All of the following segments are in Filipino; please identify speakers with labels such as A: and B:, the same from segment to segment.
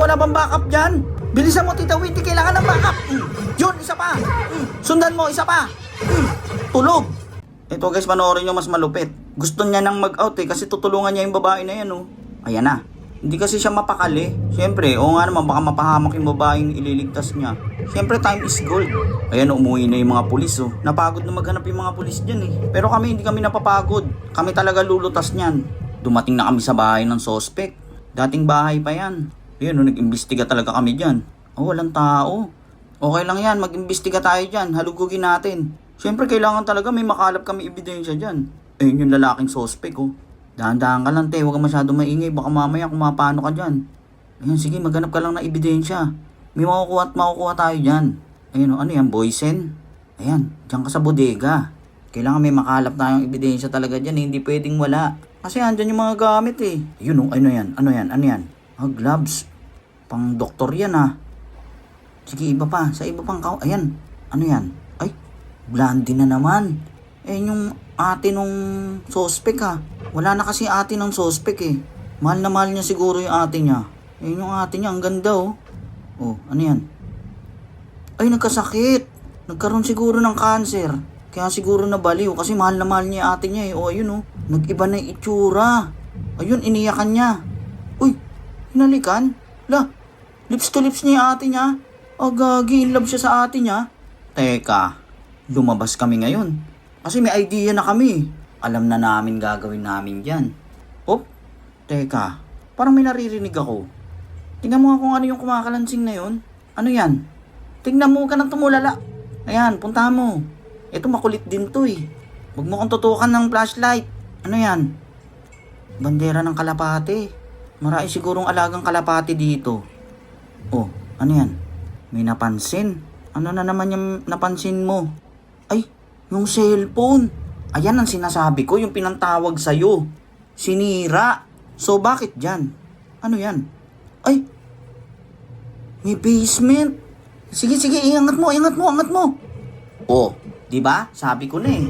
A: Wala bang backup dyan? Bilisan mo, Tita Winty, kailangan ng backup. Yun, isa pa. Sundan mo, isa pa. Tulog. Ito guys, panoorin nyo mas malupit. Gusto niya nang mag-out kasi tutulungan niya yung babae na yan, oh. Ayan na. Hindi kasi siya mapakali. Siyempre, oo nga naman, baka mapahamak yung babaeng ililigtas niya. Siyempre, time is gold. Ayan, umuwi na yung mga pulis, oh. Napagod na maghanap yung mga pulis dyan, eh. Pero kami, hindi kami napapagod. Kami talaga lulutas niyan. Dumating na kami sa bahay ng suspect. Dating bahay pa yan. Ayan, oh, nag-imbestiga talaga kami dyan. Oh, walang tao. Okay lang yan, mag-imbestiga tayo dyan. Halugugin natin. Siyempre, kailangan talaga may makalap kami ebidensya dyan. Ayun yung lalaking suspect, oh. Dahan-dahan ka lang, te. Huwag ka masyadong maingay. Baka mamaya kumapano ka dyan. Ayun, sige, maghanap ka lang ng ebidensya. May makukuha at makukuha tayo dyan. Ayun, ano yan, boysen? Ayan, dyan ka sa bodega. Kailangan may makalap tayong ebidensya talaga dyan, eh. Hindi pwedeng wala. Kasi andyan yung mga gamit, eh. Ayun, oh, ano yan? Ano yan? Ano yan? Ah, gloves. Pang doktor yan, ah. Sige, iba pa. Sa iba pang ayan. Ano yan? Ay, blondie na naman. Ayun yung ate nung suspect, ah. Wala na kasi ate ng suspect, eh. Mahal na mahal niya siguro yung ate niya. Ayun yung ate niya, ang ganda, oh. Oh, ano yan? Ay, nagkasakit. Nagkaroon siguro ng cancer. Kaya siguro nabaliw kasi mahal na mahal niya yung ate niya, eh. Oh, ayun, oh. Nag-iba na yung itsura. Ayun, iniyakan niya. Uy, hinalikan? La, lips to lips niya yung ate niya. Oh, gagi, in love siya sa ate niya. Teka, lumabas kami ngayon. Kasi may idea na kami. Alam na namin gagawin namin dyan. Hop, teka, parang may naririnig ako. Tingnan mo nga kung ano yung kumakalansing na yun. Ano yan? Tingnan mo ka nang tumulala. Ayan, puntahan mo. Ito makulit din to, eh. Huwag mo kong tutukan ng flashlight. Ano yan? Bandera ng kalapate. Marami sigurong alagang kalapate dito. Oh, ano yan? May napansin. Ano na naman yung napansin mo? Ay, yung cellphone. Ayan ang sinasabi ko, yung pinantawag sa'yo. Sinira. So, bakit dyan? Ano yan? Ay, may basement. Sige, iangat mo. Oh, di ba? Sabi ko na, eh.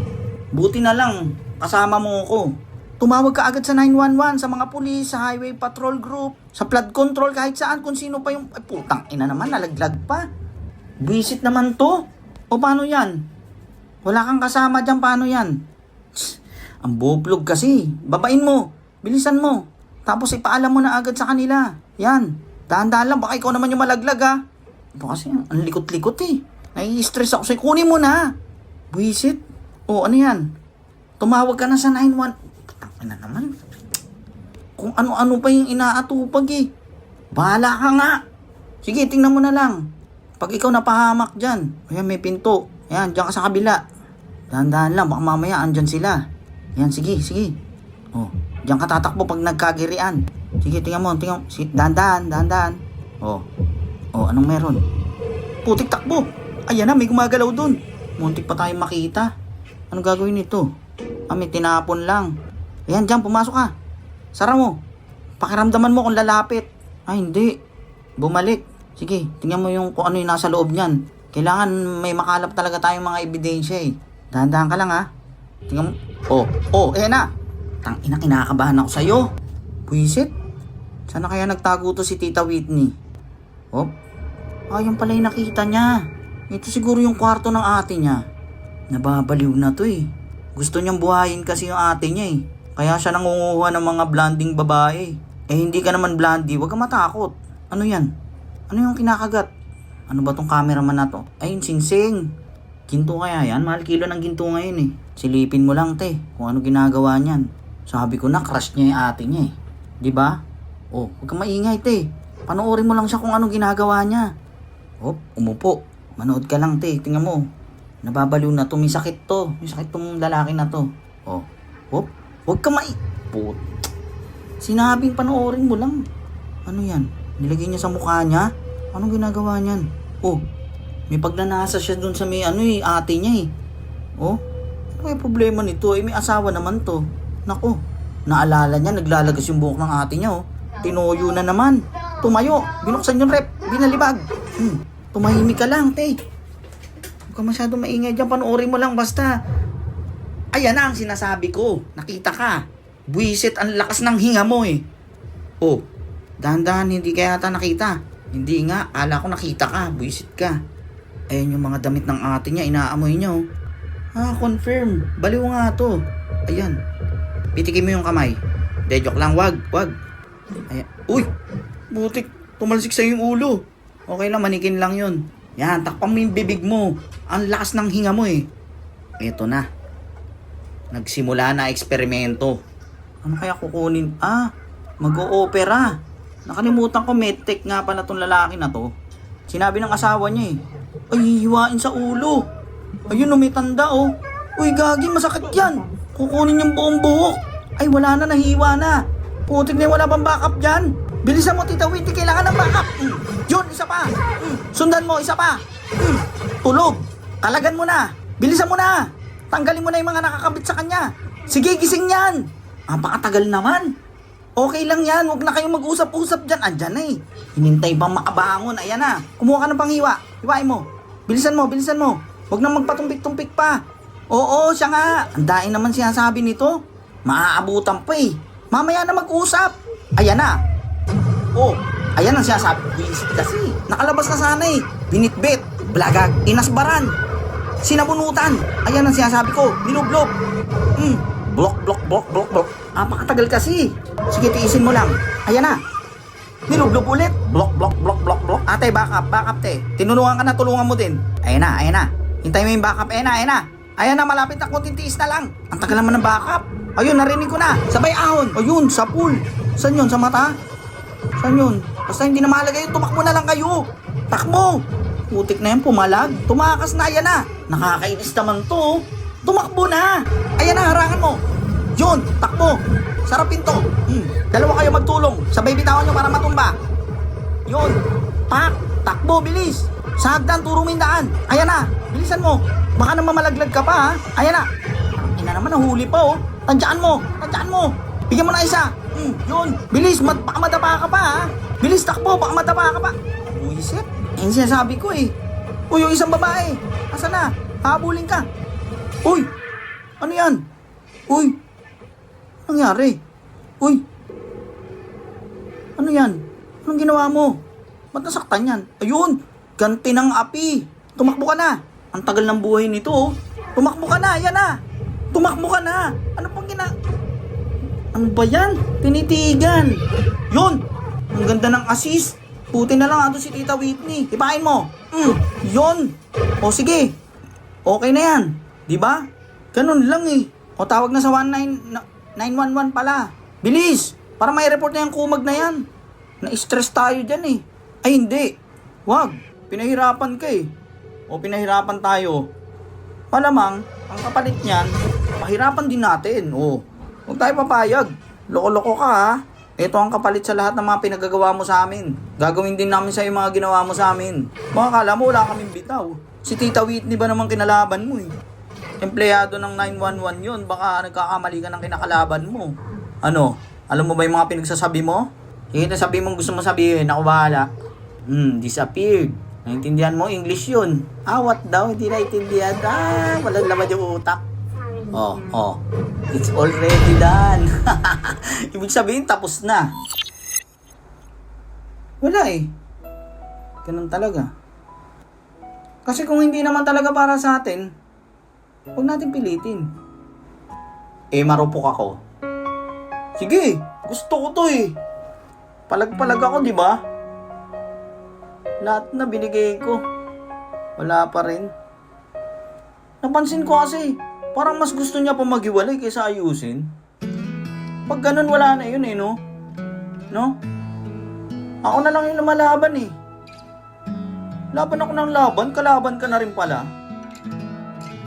A: Buti na lang, kasama mo ko. Tumawag ka agad sa 911, sa mga pulis, sa highway patrol group, sa flood control, kahit saan, kung sino pa yung... Ay, putang ina naman, nalaglag pa. Visit naman to. O, paano yan? Wala kang kasama dyan, paano yan? Ang boblog kasi. Babain mo. Bilisan mo. Tapos ipaalam mo na agad sa kanila. Yan. Dahan-dahan lang. Baka ikaw naman yung malaglag, ha. Ito kasi, ang likot-likot, eh. Nai-stress ako sa'yo. Kunin mo na. Visit. O, ano yan? Tumawag ka na sa 911. Putang ina naman. Kung ano-ano pa yung inaatupag, eh. Bahala ka nga. Sige, tingnan mo na lang. Pag ikaw napahamak dyan. Ayan, may pinto. Ayan, dyan ka sa kabila. Dahan-dahan lang, baka mamaya andyan sila. Ayan, sige. Oh, dyan ka tatakbo pag nagkagirian. Sige, tingnan mo. Dahan-dahan. Oh, anong meron? Putik takbo. Ayan na, may gumagalaw dun. Muntik pa tayong makita. Anong gagawin nito? May tinapon lang. Ayan, dyan, pumasok ka. Sara mo. Pakiramdaman mo kung lalapit. Ay, hindi. Bumalik. Sige, tingnan mo yung kung ano yung nasa loob niyan. Kailangan may makalap talaga tayong mga ebidensya, eh. Dahan-dahan ka lang, ha. Tingnan mo. Ayan na. Tangina, kinakabahan ako sa'yo. Buisit. Sana kaya nagtago to si Tita Whitney? Oh. Ayun pala yung nakita niya. Ito siguro yung kwarto ng ate niya. Nababaliw na to, eh. Gusto niyang buhayin kasi yung ate niya, eh. Kaya siya nangunguha ng mga blonding babae. Eh, hindi ka naman blondie. Huwag ka matakot. Ano yan? Ano yung kinakagat? Ano ba tong cameraman na to? Ayun, singsing. Ginto kaya yan? Mahal kilo ng ginto ngayon, eh. Silipin mo lang, te, kung ano ginagawa niyan. Sabi ko na, crush niya yung ate niya, eh. Diba? Oh, huwag kang maingay, te. Panoorin mo lang siya kung anong ginagawa niya. Oh, umupo. Manood ka lang, te. Tingnan mo. Nababaliw na to. May sakit to. May sakit tong lalaki na to. Oh, huwag kang Put. Sinabing panoorin mo lang. Ano yan? Nilagay niya sa mukha niya? Anong ginagawa niyan? Oh, may pagnanasa siya dun sa may ate niya, eh. Oh, ano kaya problema nito? May asawa naman to. Nako, naalala niya, naglalagas yung buhok ng ate niya, oh. Tinuyo na naman. Tumayo, binuksan yung rep, binalibag. Tumahimik ka lang, te. Huwag ka masyado maingay dyan, panoorin mo lang basta. Ayan na ang sinasabi ko. Nakita ka. Buisit, ang lakas ng hinga mo, eh. Oh, Dahan-dahan, hindi ka yata nakita. Hindi nga, ala ko nakita ka, buisit ka. Ayun yung mga damit ng ate niya, inaamoy niya oh. Confirm. Baliw nga to. Ayan. Pitikin mo yung kamay. De, joke lang, wag. Ayan. Uy! Butik, tumalsik sa yung ulo. Okay lang, manikin lang yun. Yan, takpan mo yung bibig mo. Ang lakas ng hinga mo eh. Eto na. Nagsimula na eksperimento. Ano kaya kukunin? Mag-o-opera. Nakalimutan ko, medtech nga pala tong lalaki na to. Sinabi ng asawa niya eh. Ay, hiwain sa ulo. Ayun, may tanda oh. Uy, gagi, masakit yan. Kukunin yung buong buhok. Ay, wala na, nahiwa na. Putik na, wala bang backup dyan? Bilisan mo, Tita Winty, kailangan ng backup. Yun, isa pa. Sundan mo, isa pa. Tulog. Kalagan mo na. Bilisan mo na. Tanggalin mo na yung mga nakakabit sa kanya. Sige, gising yan. Pakatagal naman. Okay lang yan, huwag na kayong mag-usap-usap dyan. Andyan na eh. Hinintay pang makabangon. Ayan na. Kumuha ka ng panghiwa. Hiwain mo. Bilisan mo. Huwag na magpatumpik-tumpik pa. Oo, siya nga. Ang daing naman sinasabi nito. Maaabutan pa eh. Mamaya na mag-usap. Ayan na. Oh, ayan ang sinasabi. Visit kasi. Nakalabas na sana eh. Binitbit. Blagag. Inasbaran. Sinabunutan. Ayan ang sinasabi ko. Binublock. Block. Pakatagal kasi. Sige, tiisin mo lang. Ayan na. Nilublob ulit. Block. Ate, backup te. Tinulungan ka na, tulungan mo din. Ayan na. Hintay mo yung backup. Ayan na, malapit na, konting tiis na lang. Ang tagal naman ng backup. Ayun, narinig ko na. Sabay ahon. Ayun, sa pool. Saan yun? Sa mata? Saan yun? Basta hindi na mahalaga yun, tumakbo na lang kayo. Takbo. Putik na yan, pumalag. Tumakas na, ayan na. Nakakainis naman to. Tumakbo na. Ayan na, harangan mo. Yun, takbo. Sarapin to. Dalawa kayo magtulong. Sabay bitawan nyo para matumba. Yun. Pak. Takbo, bilis. Sa hagdan, turo mo yung daan. Ayan na. Bilisan mo. Baka naman malaglag ka pa ha. Ayan na. Ina naman, nahuli pa oh. Tandaan mo. Bigyan mo na isa. Yun. Bilis, baka madapa ka pa ha. Bilis, takbo. Baka madapa ka pa. Buisit. Yan sinasabi ko eh. Uy, yung isang babae. Asa na? Habulin ka. Uy. Ano yan? Uy. Nangyari? Uy. Ano yan? Anong ginawa mo? Ba't nasaktan yan? Ayun. Ganti ng api. Tumakbo ka na. Ang tagal ng buhay nito oh. Tumakbo ka na. Yan na. Tumakbo ka na. Ano pang Ano ba yan? Tinitigan. Yun. Ang ganda ng assist. Puti na lang ato si Tita Whitney. Ipain mo. Yun. O sige. Okay na yan. Diba? Ganun lang eh. O tawag na sa 911 pala. Bilis. Para may report na yung kumag na yan. Na-stress tayo dyan eh. Ay hindi. Wag. Pinahirapan ka eh. O pinahirapan tayo. Malamang, ang kapalit niyan, pahirapan din natin. O, huwag tayo papayag. Loko-loko ka ha. Ito ang kapalit sa lahat ng mga pinagagawa mo sa amin. Gagawin din namin sa mga ginawa mo sa amin. Baka kala mo wala kaming bitaw. Si Tita Whitney ba naman kinalaban mo eh? Empleyado ng 911 yun. Baka nagkakamali ka ng kinakalaban mo. Ano? Alam mo ba yung mga pinagsasabi mo? Sige na sabi mong gusto mo sabihin. Ako bahala. Disappeared. Naintindihan mo? English yun. What daw? Hindi naintindihan. Walang laman yung utak. Oh. It's already done. Ibig sabihin, tapos na. Wala eh. Ganun talaga. Kasi kung hindi naman talaga para sa atin, huwag natin pilitin. Marupok ako. Sige, gusto ko to eh. Palag-palag ako, di ba? Lahat na binigay ko. Wala pa rin. Napansin ko kasi, parang mas gusto niya pa maghiwalay kaysa ayusin. Pag ganun, wala na yun eh, no? No? Ako na lang yung lumalaban eh. Laban ako ng laban, kalaban ka na rin pala.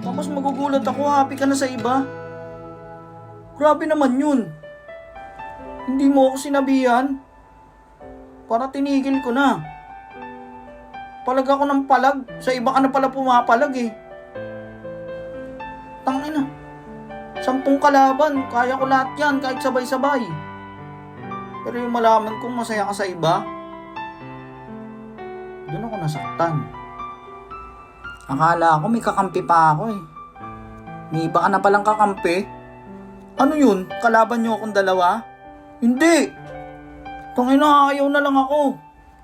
A: Tapos magugulat ako, happy ka na sa iba. Grabe naman yun. Hindi mo ako sinabihan. Para tinigil ko na. Palag ako ng palag. Sa iba ka na pala pumapalag eh. Tangina. 10 kalaban. Kaya ko lahat yan kahit sabay-sabay. Pero yung malaman kong masaya ka sa iba, doon ako nasaktan. Akala ko may kakampi pa ako eh. May iba ka na palang kakampi. Ano yun? Kalaban nyo akong dalawa? Hindi. Tangina, ayaw na lang ako.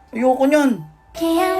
A: Ayoko niyan.
B: Kaya